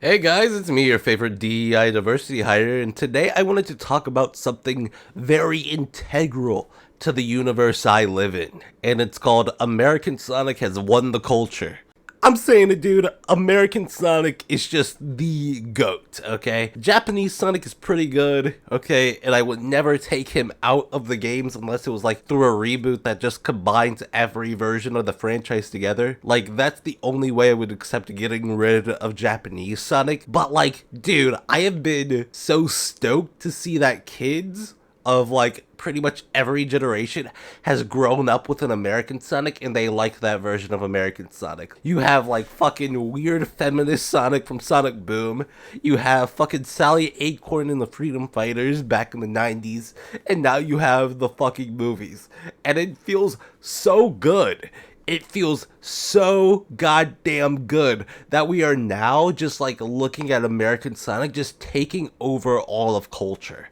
Hey guys, it's me, your favorite DEI diversity hire, and today I wanted to talk about something very integral to the universe I live in, and it's called American Sonic has won the culture. I'm saying it, dude. American Sonic is just the GOAT, okay? Japanese Sonic is pretty good, okay? And I would never take him out of the games unless it was like through a reboot that just combines every version of the franchise together. Like, that's the only way I would accept getting rid of Japanese Sonic. But, like, dude, I have been so stoked to see that kids of like pretty much every generation has grown up with an American Sonic and they like that version of American Sonic. You have like fucking weird feminist Sonic from Sonic Boom. You have fucking Sally Acorn and the Freedom Fighters back in the 90s. And now you have the fucking movies. And it feels so good. It feels so goddamn good that we are now just like looking at American Sonic just taking over all of culture.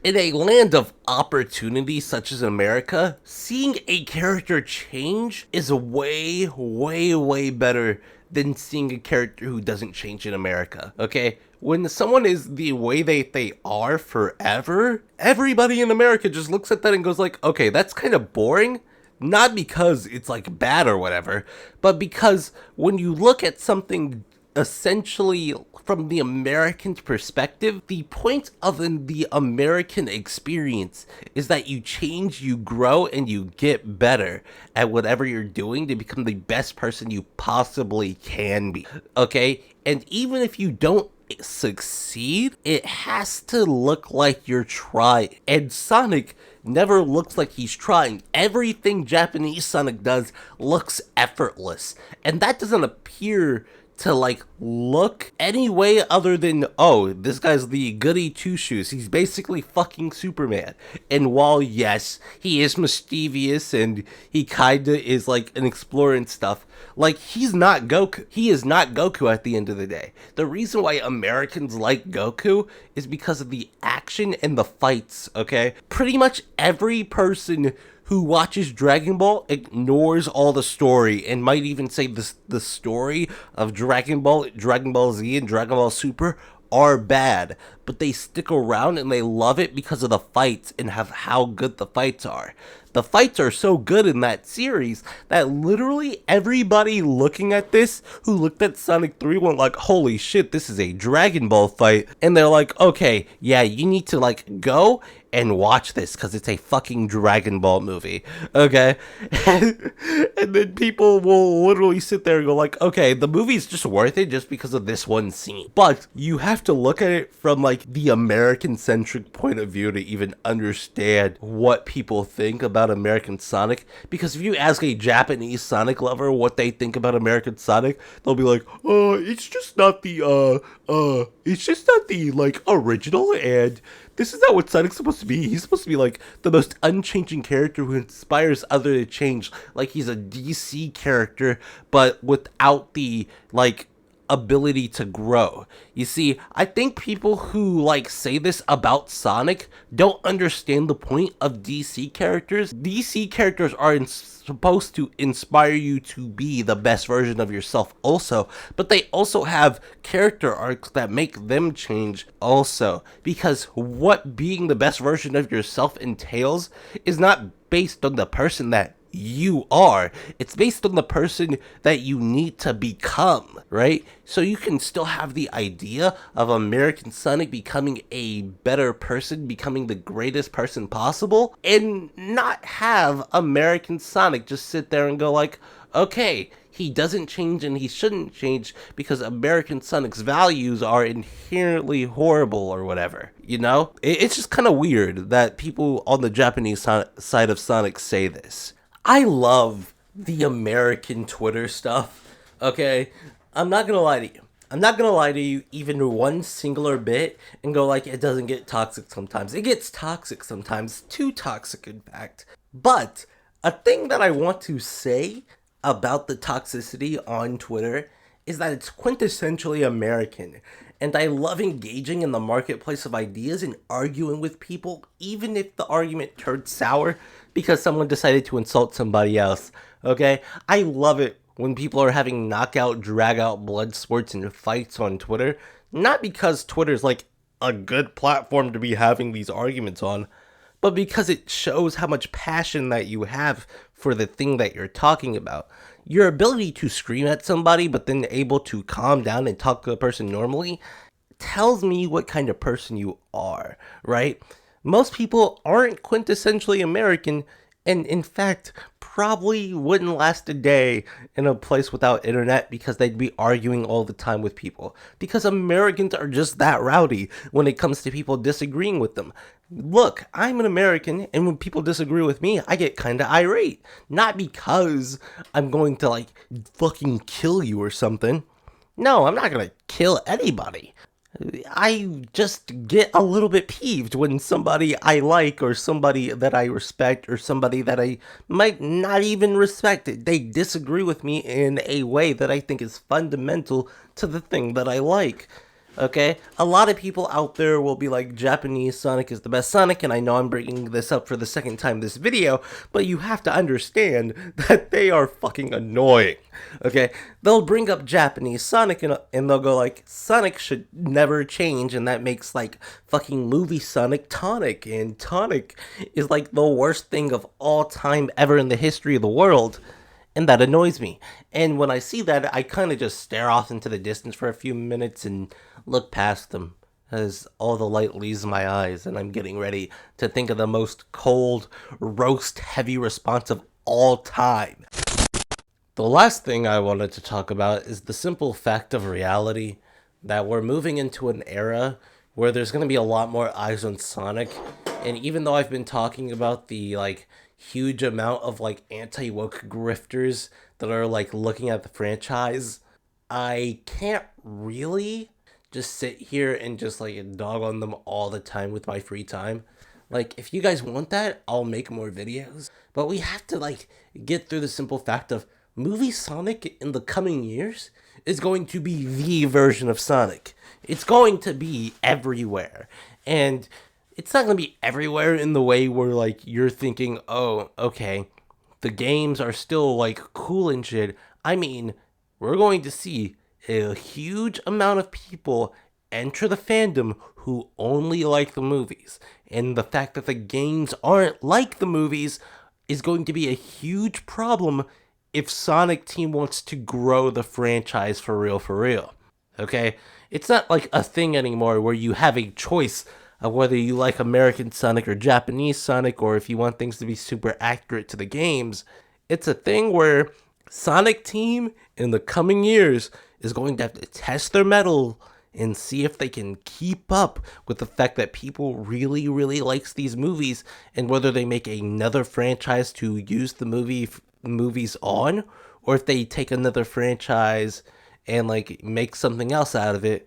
In a land of opportunity such as America, seeing a character change is way, way, way better than seeing a character who doesn't change in America, okay? When someone is the way they are forever, everybody in America just looks at that and goes like, okay, that's kind of boring. Not because it's like bad or whatever, but because when you look at something essentially from the American perspective, the point of the American experience is that you change, you grow, and you get better at whatever you're doing to become the best person you possibly can be. Okay? And even if you don't succeed, it has to look like you're trying. And Sonic never looks like he's trying. Everything Japanese Sonic does looks effortless. And that doesn't appear to like look any way other than, oh, this guy's the goody two shoes. He's basically fucking Superman. And while yes, he is mischievous and he kinda is like an explorer and stuff, like he's not Goku. He is not Goku at the end of the day. The reason why Americans like Goku is because of the action and the fights, okay? Pretty much every person who watches Dragon Ball ignores all the story and might even say the story of Dragon Ball, Dragon Ball Z, and Dragon Ball Super are bad, but they stick around and they love it because of the fights and have how good the fights are. The fights are so good in that series that literally everybody looking at this who looked at Sonic 3 went like, holy shit, this is a Dragon Ball fight. And they're like, okay, yeah, you need to like go and watch this because it's a fucking Dragon Ball movie, okay? And then people will literally sit there and go like, okay, the movie's just worth it just because of this one scene. But you have to look at it from like the American-centric point of view to even understand what people think about American Sonic. Because if you ask a Japanese Sonic lover what they think about American Sonic, they'll be like, it's just not it's just not the like original, and this is not what Sonic's supposed to be. He's supposed to be like the most unchanging character who inspires others to change. Like he's a DC character, but without the like ability to grow. You see, I think people who like say this about Sonic don't understand the point of DC characters. DC characters are supposed to inspire you to be the best version of yourself also, but they also have character arcs that make them change also, because what being the best version of yourself entails is not based on the person that you are. It's based on the person that you need to become, right? So you can still have the idea of American Sonic becoming a better person, becoming the greatest person possible, and not have American Sonic just sit there and go like, okay, he doesn't change and he shouldn't change because American Sonic's values are inherently horrible or whatever, you know? It's just kind of weird that people on the Japanese side of Sonic say this. I love the American Twitter stuff, okay? I'm not gonna lie to you. I'm not gonna lie to you even one singular bit and go like it doesn't get toxic sometimes. It gets toxic sometimes, too toxic in fact. But a thing that I want to say about the toxicity on Twitter is that it's quintessentially American. And I love engaging in the marketplace of ideas and arguing with people, even if the argument turned sour because someone decided to insult somebody else. Okay? I love it when people are having knockout, drag out blood sports and fights on Twitter, not because Twitter's like a good platform to be having these arguments on, but because it shows how much passion that you have for the thing that you're talking about. Your ability to scream at somebody, but then able to calm down and talk to a person normally, tells me what kind of person you are, right? Most people aren't quintessentially American, and in fact, probably wouldn't last a day in a place without internet because they'd be arguing all the time with people. Because Americans are just that rowdy when it comes to people disagreeing with them. Look, I'm an American, and when people disagree with me, I get kinda irate. Not because I'm going to, like, fucking kill you or something. No, I'm not gonna kill anybody. I just get a little bit peeved when somebody I like or somebody that I respect or somebody that I might not even respect, they disagree with me in a way that I think is fundamental to the thing that I like. Okay? A lot of people out there will be like, Japanese Sonic is the best Sonic, and I know I'm bringing this up for the second time this video, but you have to understand that they are fucking annoying. Okay? They'll bring up Japanese Sonic and they'll go like, Sonic should never change, and that makes like fucking movie Sonic tonic, and tonic is like the worst thing of all time ever in the history of the world. And that annoys me. And when I see that, I kind of just stare off into the distance for a few minutes and look past them as all the light leaves my eyes, and I'm getting ready to think of the most cold, roast-heavy response of all time. The last thing I wanted to talk about is the simple fact of reality that we're moving into an era where there's going to be a lot more eyes on Sonic. And even though I've been talking about the like huge amount of like anti-woke grifters that are like looking at the franchise, I can't really just sit here and just like dog on them all the time with my free time. Like, if you guys want that, I'll make more videos. But we have to like get through the simple fact of movie Sonic in the coming years is going to be the version of Sonic. It's going to be everywhere. And it's not going to be everywhere in the way where like you're thinking, oh, okay, the games are still like cool and shit. I mean, we're going to see a huge amount of people enter the fandom who only like the movies. And the fact that the games aren't like the movies is going to be a huge problem if Sonic Team wants to grow the franchise for real, for real. Okay? It's not like a thing anymore where you have a choice of whether you like American Sonic or Japanese Sonic, or if you want things to be super accurate to the games. It's a thing where Sonic Team in the coming years is going to have to test their mettle and see if they can keep up with the fact that people really, really likes these movies, and whether they make another franchise to use the movies on, or if they take another franchise and like make something else out of it.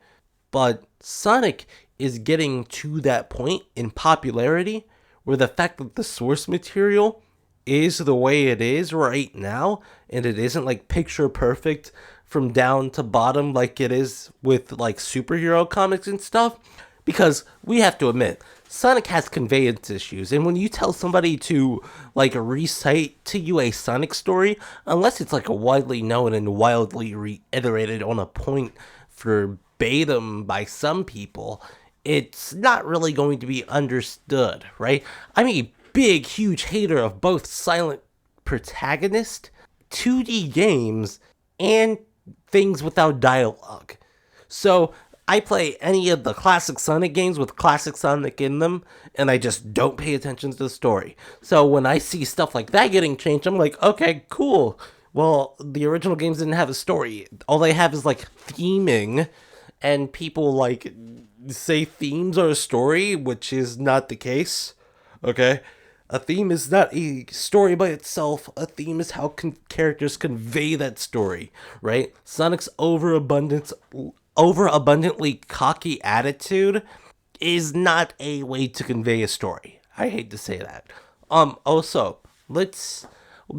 But Sonic is getting to that point in popularity where the fact that the source material is the way it is right now, and it isn't like picture perfect from down to bottom like it is with like superhero comics and stuff. Because we have to admit, Sonic has conveyance issues, and when you tell somebody to like recite to you a Sonic story, unless it's like a widely known and wildly reiterated on a point verbatim by some people, it's not really going to be understood, right? I'm a big, huge hater of both silent protagonist, 2D games, and things without dialogue. So I play any of the classic Sonic games with classic Sonic in them, and I just don't pay attention to the story. So when I see stuff like that getting changed, I'm like, okay, cool. Well, the original games didn't have a story. All they have is like theming, and people like say themes are a story, which is not the case. Okay? A theme is not a story by itself. A theme is how characters convey that story, right? Sonic's overabundantly cocky attitude is not a way to convey a story. I hate to say that. Also, let's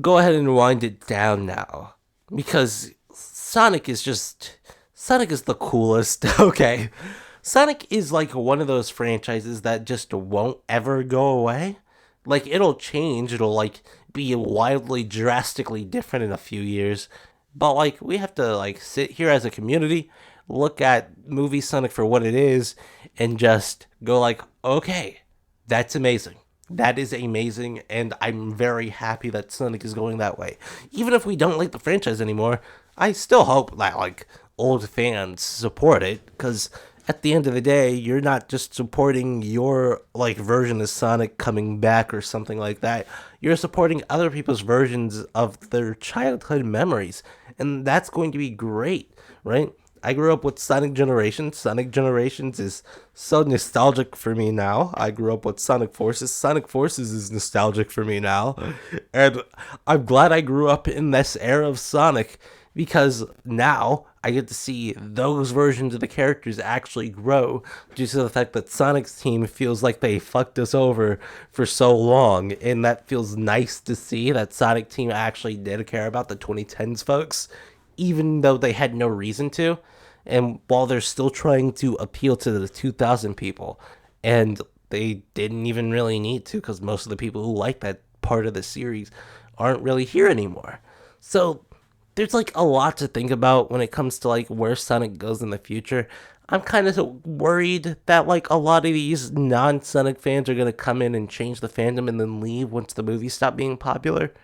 go ahead and wind it down now, because Sonic is the coolest. Okay. Sonic is like one of those franchises that just won't ever go away. Like, it'll change, it'll like be wildly, drastically different in a few years, But like we have to like sit here as a community, look at movie Sonic for what it is, and just go like, okay, that's amazing. That is amazing, and I'm very happy that Sonic is going that way. Even if we don't like the franchise anymore, I still hope that like old fans support it, because at the end of the day, you're not just supporting your like version of Sonic coming back or something like that. You're supporting other people's versions of their childhood memories, and that's going to be great, right? I grew up with Sonic Generations. Sonic Generations is so nostalgic for me now. I grew up with Sonic Forces. Sonic Forces is nostalgic for me now. And I'm glad I grew up in this era of Sonic because now I get to see those versions of the characters actually grow due to the fact that Sonic's team feels like they fucked us over for so long. And that feels nice to see that Sonic team actually did care about the 2010s folks, even though they had no reason to. And while they're still trying to appeal to the 2000 people, and they didn't even really need to because most of the people who like that part of the series aren't really here anymore. So there's like a lot to think about when it comes to like where Sonic goes in the future. I'm kind of worried that like a lot of these non-Sonic fans are gonna come in and change the fandom and then leave once the movie stopped being popular.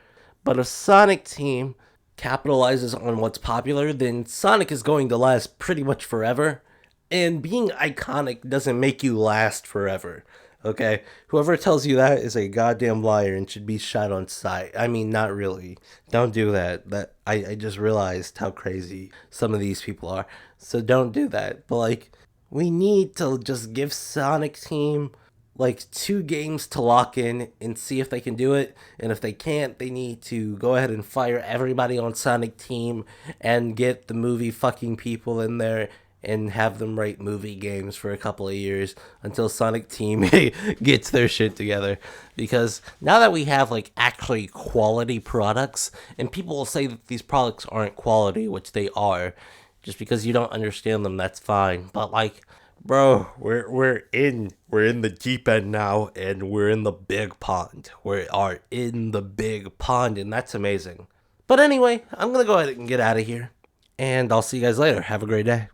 But if Sonic Team capitalizes on what's popular, then Sonic is going to last pretty much forever. And being iconic doesn't make you last forever. Okay? Whoever tells you that is a goddamn liar and should be shot on sight. I mean, not really. Don't do that. I just realized how crazy some of these people are. So don't do that. But like we need to just give Sonic Team like 2 games to lock in and see if they can do it. And if they can't, they need to go ahead and fire everybody on Sonic Team and get the movie fucking people in there and have them write movie games for a couple of years until Sonic Team gets their shit together. Because now that we have like actually quality products, and people will say that these products aren't quality, which they are, just because you don't understand them, that's fine. But like, bro, we're in the deep end now, and we're in the big pond. We are in the big pond, and that's amazing. But anyway, I'm gonna go ahead and get out of here, and I'll see you guys later. Have a great day.